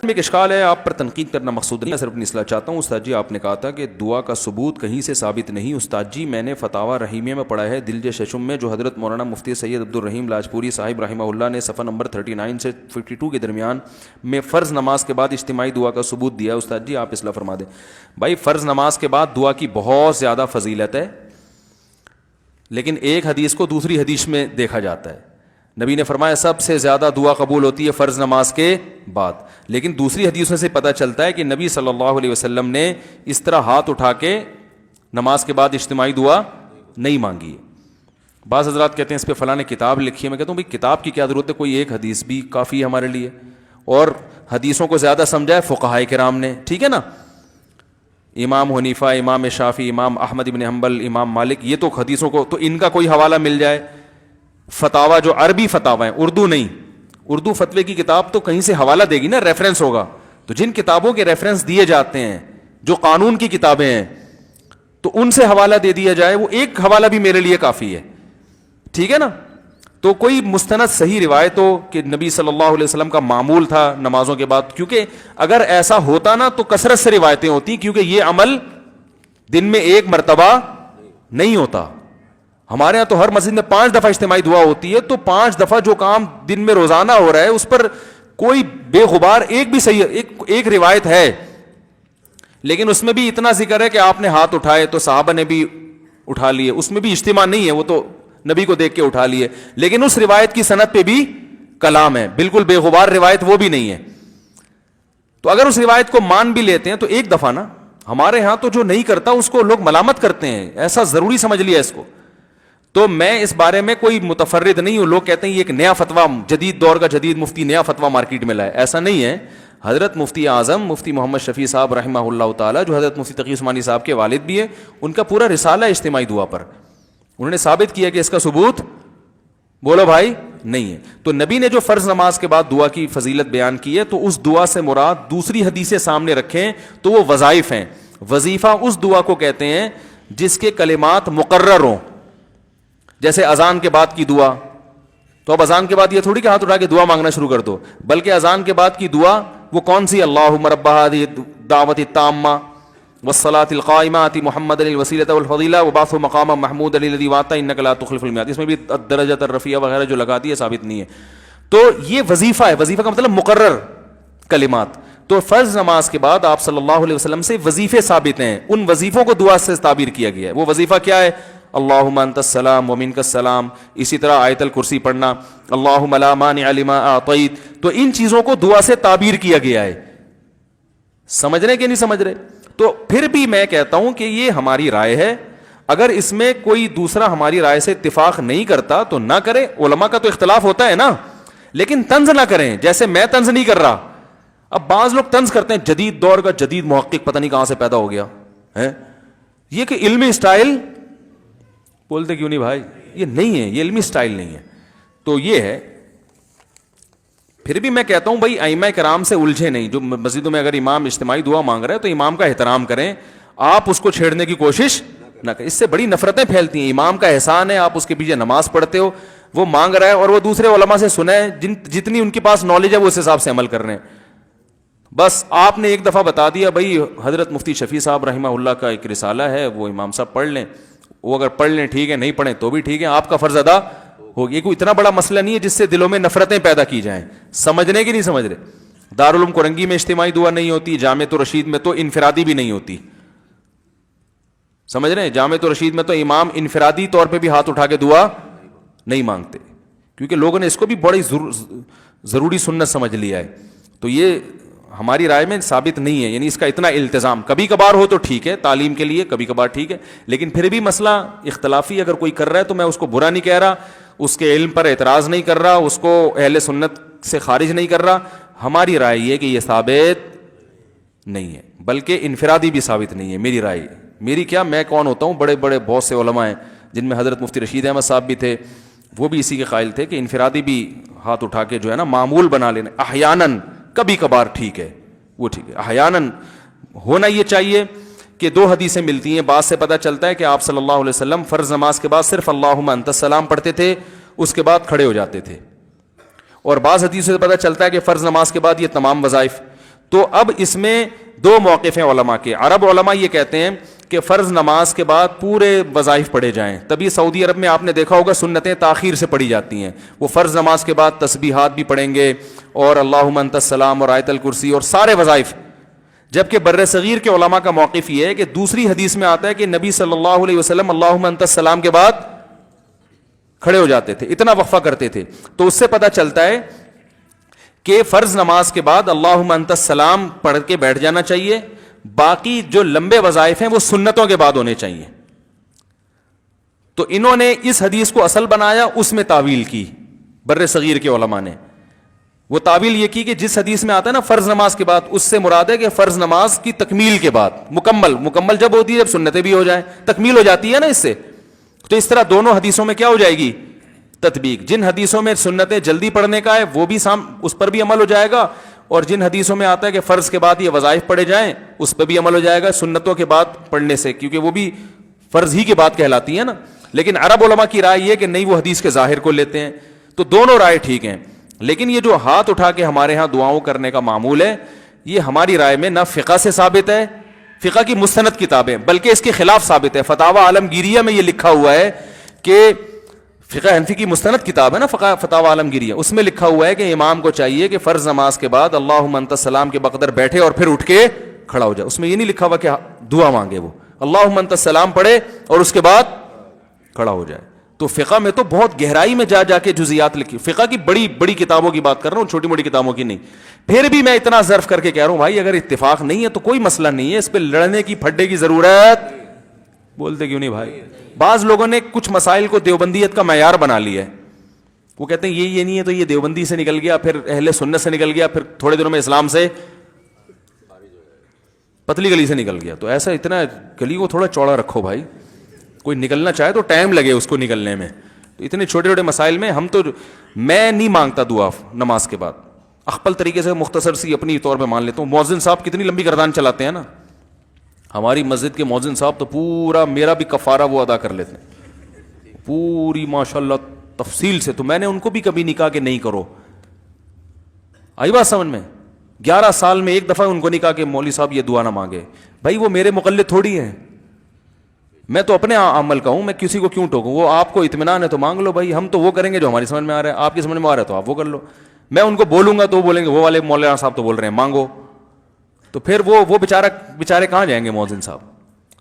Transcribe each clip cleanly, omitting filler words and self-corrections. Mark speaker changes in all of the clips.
Speaker 1: میں ایک اشکال ہے، آپ پر تنقید کرنا مقصود نہیں، میں صرف اپنی اصلاح چاہتا ہوں۔ استاد جی آپ نے کہا تھا کہ دعا کا ثبوت کہیں سے ثابت نہیں۔ استاد جی میں نے فتاوی رحیمیہ میں پڑھا ہے دلج ششم میں، جو حضرت مولانا مفتی سید عبدالرحیم لاجپوری صاحب رحمہ اللہ نے صفحہ نمبر 39 سے 52 کے درمیان میں فرض نماز کے بعد اجتماعی دعا کا ثبوت دیا ہے۔ استاد جی آپ اصلاح فرما دیں۔ بھائی فرض نماز کے بعد دعا کی بہت زیادہ فضیلت ہے، لیکن ایک حدیث کو دوسری حدیث میں دیکھا جاتا ہے۔ نبی نے فرمایا سب سے زیادہ دعا قبول ہوتی ہے فرض نماز کے بعد، لیکن دوسری حدیثوں سے پتہ چلتا ہے کہ نبی صلی اللہ علیہ وسلم نے اس طرح ہاتھ اٹھا کے نماز کے بعد اجتماعی دعا نہیں مانگی ہے۔ بعض حضرات کہتے ہیں اس پہ فلاں نے کتاب لکھی ہے، میں کہتا ہوں بھائی کتاب کی کیا ضرورت ہے، کوئی ایک حدیث بھی کافی ہے ہمارے لیے، اور حدیثوں کو زیادہ سمجھا ہے فقہائے کرام نے، ٹھیک ہے نا۔ امام حنیفہ، امام شافعی، امام احمد بن حنبل، امام مالک، یہ تو حدیثوں کو تو ان کا کوئی حوالہ مل جائے۔ فتاوا جو عربی فتاوا ہیں، اردو نہیں، اردو فتوے کی کتاب تو کہیں سے حوالہ دے گی نا، ریفرنس ہوگا، تو جن کتابوں کے ریفرنس دیے جاتے ہیں جو قانون کی کتابیں ہیں تو ان سے حوالہ دے دیا جائے، وہ ایک حوالہ بھی میرے لیے کافی ہے، ٹھیک ہے نا۔ تو کوئی مستند صحیح روایت ہو کہ نبی صلی اللہ علیہ وسلم کا معمول تھا نمازوں کے بعد، کیونکہ اگر ایسا ہوتا نا تو کثرت سے روایتیں ہوتی، کیونکہ یہ عمل دن میں ایک مرتبہ نہیں ہوتا۔ ہمارے ہاں تو ہر مسجد میں 5 دفعہ اجتماعی دعا ہوتی ہے، تو 5 دفعہ جو کام دن میں روزانہ ہو رہا ہے اس پر کوئی بے غبار ایک بھی صحیح ایک روایت ہے، لیکن اس میں بھی اتنا ذکر ہے کہ آپ نے ہاتھ اٹھائے تو صحابہ نے بھی اٹھا لیے، اس میں بھی اجتماع نہیں ہے، وہ تو نبی کو دیکھ کے اٹھا لیے، لیکن اس روایت کی سند پہ بھی کلام ہے، بالکل بے غبار روایت وہ بھی نہیں ہے۔ تو اگر اس روایت کو مان بھی لیتے ہیں تو ایک دفعہ نا، ہمارے ہاں تو جو نہیں کرتا اس کو لوگ ملامت کرتے ہیں، ایسا ضروری سمجھ لیا اس کو۔ تو میں اس بارے میں کوئی متفرد نہیں ہوں، لوگ کہتے ہیں یہ ایک نیا فتویٰ، جدید دور کا جدید مفتی نیا فتویٰ مارکیٹ میں لائے، ایسا نہیں ہے۔ حضرت مفتی اعظم مفتی محمد شفیع صاحب رحمہ اللہ تعالیٰ، جو حضرت مفتی تقی عثمانی صاحب کے والد بھی ہیں، ان کا پورا رسالہ اجتماعی دعا پر، انہوں نے ثابت کیا کہ اس کا ثبوت بولو بھائی نہیں ہے۔ تو نبی نے جو فرض نماز کے بعد دعا کی فضیلت بیان کی ہے، تو اس دعا سے مراد دوسری حدیثیں سامنے رکھیں تو وہ وظائف ہیں۔ وظیفہ اس دعا کو کہتے ہیں جس کے کلمات مقرر ہوں، جیسے اذان کے بعد کی دعا، تو اب اذان کے بعد یہ تھوڑی کہ ہاتھ اٹھا کے دعا مانگنا شروع کر دو، بلکہ اذان کے بعد کی دعا وہ کون سی؟ اللہم رب هذه الدعوۃ التامہ والصلاۃ القائمہ آتی محمد الوسیلۃ والفضیلہ وبعثہ مقاما محمودا الذی وعدتہ انک لا تخلف الميعاد، اس میں بھی الدرجۃ الرفیعہ وغیرہ جو لگاتی ہے ثابت نہیں ہے۔ تو یہ وظیفہ ہے، وظیفہ کا مطلب مقرر کلمات۔ تو فرض نماز کے بعد آپ صلی اللہ علیہ وسلم سے وظیفے ثابت ہیں، ان وظیفوں کو دعا سے تعبیر کیا گیا ہے۔ وہ وظیفہ کیا ہے؟ اللہم انت السلام ومنک السلام، اسی طرح آیت الکرسی پڑھنا، اللہم لا مانع لما اعطیت۔ تو ان چیزوں کو دعا سے تعبیر کیا گیا ہے، سمجھ رہے کہ نہیں سمجھ رہے؟ تو پھر بھی میں کہتا ہوں کہ یہ ہماری رائے ہے، اگر اس میں کوئی دوسرا ہماری رائے سے اتفاق نہیں کرتا تو نہ کرے، علماء کا تو اختلاف ہوتا ہے نا، لیکن طنز نہ کریں، جیسے میں طنز نہیں کر رہا۔ اب بعض لوگ طنز کرتے ہیں، جدید دور کا جدید محقق پتہ نہیں کہاں سے پیدا ہو گیا ہے، یہ کہ علمی اسٹائل بولتے کیوں نہیں بھائی، یہ نہیں ہے، یہ علمی سٹائل نہیں ہے۔ تو یہ ہے، پھر بھی میں کہتا ہوں بھائی ائمہ کرام سے الجھے نہیں، جو مسجدوں میں اگر امام اجتماعی دعا مانگ رہا ہے تو امام کا احترام کریں، آپ اس کو چھیڑنے کی کوشش نہ کریں، اس سے بڑی نفرتیں پھیلتی ہیں۔ امام کا احسان ہے، آپ اس کے پیچھے نماز پڑھتے ہو، وہ مانگ رہا ہے اور وہ دوسرے علماء سے سنیں، جتنی ان کے پاس نالج ہے وہ اس حساب سے عمل کر رہے ہیں۔ بس آپ نے ایک دفعہ بتا دیا بھائی حضرت مفتی شفیع صاحب رحمہ اللہ کا ایک رسالہ ہے، وہ امام صاحب پڑھ لیں، وہ اگر پڑھ لیں ٹھیک ہے، نہیں پڑھیں تو بھی ٹھیک ہے، آپ کا فرض ادا ہو گیا۔ کوئی اتنا بڑا مسئلہ نہیں ہے جس سے دلوں میں نفرتیں پیدا کی جائیں، سمجھنے کی نہیں سمجھ رہے۔ دارالعلوم کورنگی میں اجتماعی دعا نہیں ہوتی، جامع الرشید میں تو انفرادی بھی نہیں ہوتی، سمجھ رہے ہیں؟ جامع الرشید میں تو امام انفرادی طور پہ بھی ہاتھ اٹھا کے دعا نہیں مانگتے، کیونکہ لوگوں نے اس کو بھی بڑی ضروری سنت سمجھ لیا ہے۔ تو یہ ہماری رائے میں ثابت نہیں ہے، یعنی اس کا اتنا التزام، کبھی کبھار ہو تو ٹھیک ہے، تعلیم کے لیے کبھی کبھار ٹھیک ہے، لیکن پھر بھی مسئلہ اختلافی اگر کوئی کر رہا ہے تو میں اس کو برا نہیں کہہ رہا، اس کے علم پر اعتراض نہیں کر رہا، اس کو اہل سنت سے خارج نہیں کر رہا۔ ہماری رائے یہ کہ یہ ثابت نہیں ہے، بلکہ انفرادی بھی ثابت نہیں ہے، میری رائے۔ میری کیا، میں کون ہوتا ہوں، بڑے بڑے بہت سے علماء ہیں جن میں حضرت مفتی رشید احمد صاحب بھی تھے، وہ بھی اسی کے قائل تھے کہ انفرادی بھی ہاتھ اٹھا کے جو ہے نا معمول بنا لینا، احیاناً کبھی کبھار ٹھیک ہے، وہ ٹھیک ہے۔ احیاناً ہونا یہ چاہیے کہ دو حدیثیں ملتی ہیں، بعض سے پتہ چلتا ہے کہ آپ صلی اللہ علیہ وسلم فرض نماز کے بعد صرف اللہم انت السلام پڑھتے تھے، اس کے بعد کھڑے ہو جاتے تھے، اور بعض حدیثوں سے پتہ چلتا ہے کہ فرض نماز کے بعد یہ تمام وظائف۔ تو اب اس میں دو موقف ہیں علماء کے. عرب علماء یہ کہتے ہیں کہ فرض نماز کے بعد پورے وظائف پڑھے جائیں. تبھی سعودی عرب میں آپ نے دیکھا ہوگا سنتیں تاخیر سے پڑھی جاتی ہیں. وہ فرض نماز کے بعد تسبیحات بھی پڑھیں گے اور اللہم انت السلام اور آیت الکرسی اور سارے وظائف. جبکہ بر صغیر کے علماء کا موقف یہ ہے کہ دوسری حدیث میں آتا ہے کہ نبی صلی اللہ علیہ وسلم اللہم انت السلام کے بعد کھڑے ہو جاتے تھے, اتنا وقفہ کرتے تھے. تو اس سے پتہ چلتا ہے کہ فرض نماز کے بعد اللہم انت السلام پڑھ کے بیٹھ جانا چاہیے. باقی جو لمبے وظائف ہیں وہ سنتوں کے بعد ہونے چاہیے. تو انہوں نے اس حدیث کو اصل بنایا, اس میں تعویل کی بر صغیر کے علماء نے. وہ تعویل یہ کی کہ جس حدیث میں آتا ہے نا فرض نماز کے بعد, اس سے مراد ہے کہ فرض نماز کی تکمیل کے بعد, مکمل جب ہوتی ہے جب سنتیں بھی ہو جائیں, تکمیل ہو جاتی ہے نا اس سے. تو اس طرح دونوں حدیثوں میں کیا ہو جائے گی, تطبیق. جن حدیثوں میں سنتیں جلدی پڑھنے کا ہے وہ بھی اس پر بھی عمل ہو جائے گا, اور جن حدیثوں میں آتا ہے کہ فرض کے بعد یہ وظائف پڑھے جائیں اس پہ بھی عمل ہو جائے گا سنتوں کے بعد پڑھنے سے, کیونکہ وہ بھی فرض ہی کے بعد کہلاتی ہے نا. لیکن عرب علماء کی رائے یہ کہ نہیں, وہ حدیث کے ظاہر کو لیتے ہیں. تو دونوں رائے ٹھیک ہیں. لیکن یہ جو ہاتھ اٹھا کے ہمارے ہاں دعاؤں کرنے کا معمول ہے, یہ ہماری رائے میں نہ فقہ سے ثابت ہے, فقہ کی مستند کتابیں, بلکہ اس کے خلاف ثابت ہے. فتاوی عالمگیریہ میں یہ لکھا ہوا ہے کہ فقہ حنفی کی مستند کتاب ہے نا فتاوی عالمگیریہ, اس میں لکھا ہوا ہے کہ امام کو چاہیے کہ فرض نماز کے بعد اللہم انت السلام کے بقدر بیٹھے اور پھر اٹھ کے کھڑا ہو جائے. اس میں یہ نہیں لکھا ہوا کہ دعا مانگے, وہ اللہم انت السلام پڑھے اور اس کے بعد کھڑا ہو جائے. تو فقہ میں تو بہت گہرائی میں جا کے جزیات لکھی, فقہ کی بڑی بڑی کتابوں کی بات کر رہا ہوں, چھوٹی موٹی کتابوں کی نہیں. پھر بھی میں اتنا ظرف کر کے کہہ رہا ہوں بھائی اگر اتفاق نہیں ہے تو کوئی مسئلہ نہیں ہے, اس پہ لڑنے کی پھڈے کی ضرورت, بولتے کیوں نہیں بھائی. بعض لوگوں نے کچھ مسائل کو دیوبندیت کا معیار بنا لیا ہے. وہ کہتے ہیں یہ نہیں ہے تو یہ دیوبندی سے نکل گیا, پھر اہل سنت سے نکل گیا, پھر تھوڑے دنوں میں اسلام سے پتلی گلی سے نکل گیا. تو ایسا اتنا گلی کو تھوڑا چوڑا رکھو بھائی, کوئی نکلنا چاہے تو ٹائم لگے اس کو نکلنے میں. تو اتنے چھوٹے چھوٹے مسائل میں میں نہیں مانگتا دعا نماز کے بعد, اخپل طریقے سے مختصر سی اپنی طور پہ مان لیتا ہوں. مؤذن صاحب کتنی لمبی گردان چلاتے ہیں نا, ہماری مسجد کے مؤذن صاحب تو پورا میرا بھی کفارہ وہ ادا کر لیتے ہیں پوری ماشاءاللہ تفصیل سے. تو میں نے ان کو بھی کبھی نہیں کہا کہ نہیں کرو, آئی بات سمجھ میں. 11 سال میں ایک دفعہ ان کو نہیں کہا کہ مولوی صاحب یہ دعا نہ مانگے. بھائی وہ میرے مقلد تھوڑی ہیں, میں تو اپنے عمل کا ہوں, میں کسی کو کیوں ٹوکوں. وہ آپ کو اطمینان ہے تو مانگ لو بھائی, ہم تو وہ کریں گے جو ہماری سمجھ میں آ رہا ہے, آپ کی سمجھ میں آ رہا ہے تو آپ وہ کر لو. میں ان کو بولوں گا تو وہ بولیں گے وہ والے مولانا صاحب تو بول رہے ہیں مانگو, تو پھر وہ بیچارے کہاں جائیں گے مؤذن صاحب.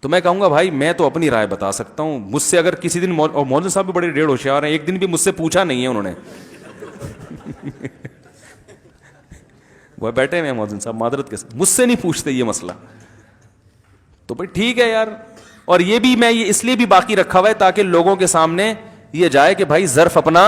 Speaker 1: تو میں کہوں گا بھائی میں تو اپنی رائے بتا سکتا ہوں. مجھ سے اگر کسی دن, اور مؤذن صاحب بھی بڑے ڈیڑھ ہوشیار ہیں, ایک دن بھی مجھ سے پوچھا نہیں ہے انہوں نے وہ بیٹھے ہوئے ہیں مؤذن صاحب معذرت کے ساتھ, مجھ سے نہیں پوچھتے یہ مسئلہ. تو بھائی ٹھیک ہے یار. اور یہ بھی میں یہ اس لیے بھی باقی رکھا ہوا ہے تاکہ لوگوں کے سامنے یہ جائے کہ بھائی ظرف اپنا,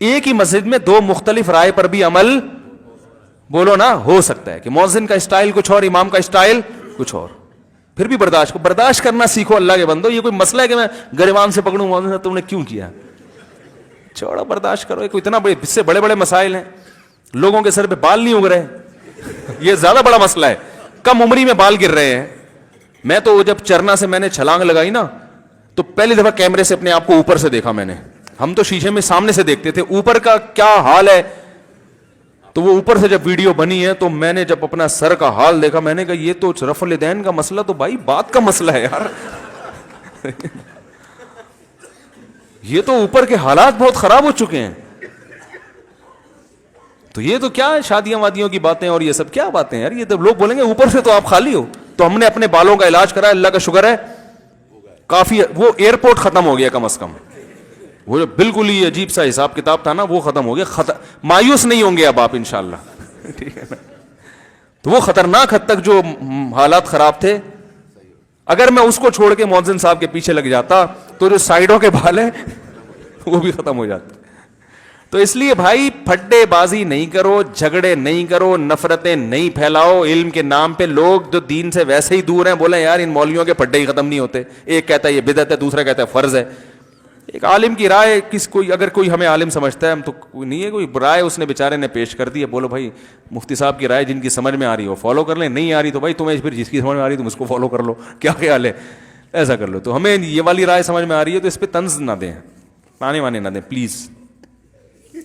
Speaker 1: ایک ہی مسجد میں دو مختلف رائے پر بھی عمل بولو نا ہو سکتا ہے کہ مؤذن کا اسٹائل کچھ اور, امام کا اسٹائل کچھ اور. پھر بھی برداشت کرنا سیکھو اللہ کے بندو. یہ کوئی مسئلہ ہے کہ میں گریبان سے پکڑوں مؤذن صاحب تم نے کیوں کیا, چھوڑو برداشت کرو. کوئی اتنا بڑے, اس سے بڑے بڑے مسائل ہیں. لوگوں کے سر پہ بال نہیں اگ رہے, یہ زیادہ بڑا مسئلہ ہے. کم عمری میں بال گر رہے ہیں. میں تو جب چرنا سے میں نے چھلانگ لگائی نا تو پہلی دفعہ کیمرے سے اپنے آپ کو اوپر سے دیکھا میں نے. ہم تو شیشے میں سامنے سے دیکھتے تھے اوپر کا کیا حال ہے, تو وہ اوپر سے جب ویڈیو بنی ہے تو میں نے جب اپنا سر کا حال دیکھا میں نے کہا یہ تو رفع الیدین کا مسئلہ تو بھائی بات کا مسئلہ ہے یار یہ تو اوپر کے حالات بہت خراب ہو چکے ہیں. تو یہ تو کیا ہے شادیاں وادیوں کی باتیں اور یہ سب کیا باتیں یار. یہ تو لوگ بولیں گے اوپر سے تو آپ خالی ہو. تو ہم نے اپنے بالوں کا علاج کرا, اللہ کا شکر ہے کافی. وہ ایئرپورٹ ختم ہو گیا کم از کم, وہ جو بالکل ہی عجیب سا حساب کتاب تھا نا وہ ختم ہو گیا. مایوس نہیں ہوں گے اب آپ انشاءاللہ, ٹھیک ہے نا. تو وہ خطرناک حد تک جو حالات خراب تھے, اگر میں اس کو چھوڑ کے مؤذن صاحب کے پیچھے لگ جاتا تو جو سائڈوں کے بال ہیں وہ بھی ختم ہو جاتے. تو اس لیے بھائی پھڈے بازی نہیں کرو, جھگڑے نہیں کرو, نفرتیں نہیں پھیلاؤ علم کے نام پہ. لوگ جو دین سے ویسے ہی دور ہیں بولیں یار ان مولویوں کے پھڈے ہی ختم نہیں ہوتے. ایک کہتا ہے یہ بدعت ہے, دوسرا کہتا ہے فرض ہے. ایک عالم کی رائے اگر کوئی ہمیں عالم سمجھتا ہے, ہم تو کوئی نہیں ہے, کوئی رائے اس نے بیچارے نے پیش کر دی ہے, بولو بھائی مفتی صاحب کی رائے جن کی سمجھ میں آ رہی ہے وہ فالو کر لیں, نہیں آ رہی تو بھائی تمہیں پھر جس کی سمجھ میں آ رہی ہے تم اس کو فالو کر لو, کیا خیال ہے, ایسا کر لو. تو ہمیں یہ والی رائے سمجھ میں آ رہی ہے تو اس پہ طنز نہ دیں, تانے وانے نہ دیں پلیز.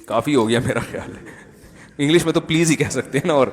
Speaker 1: کافی ہو گیا میرا خیال ہے, انگلش میں تو پلیز ہی کہہ سکتے ہیں نا. اور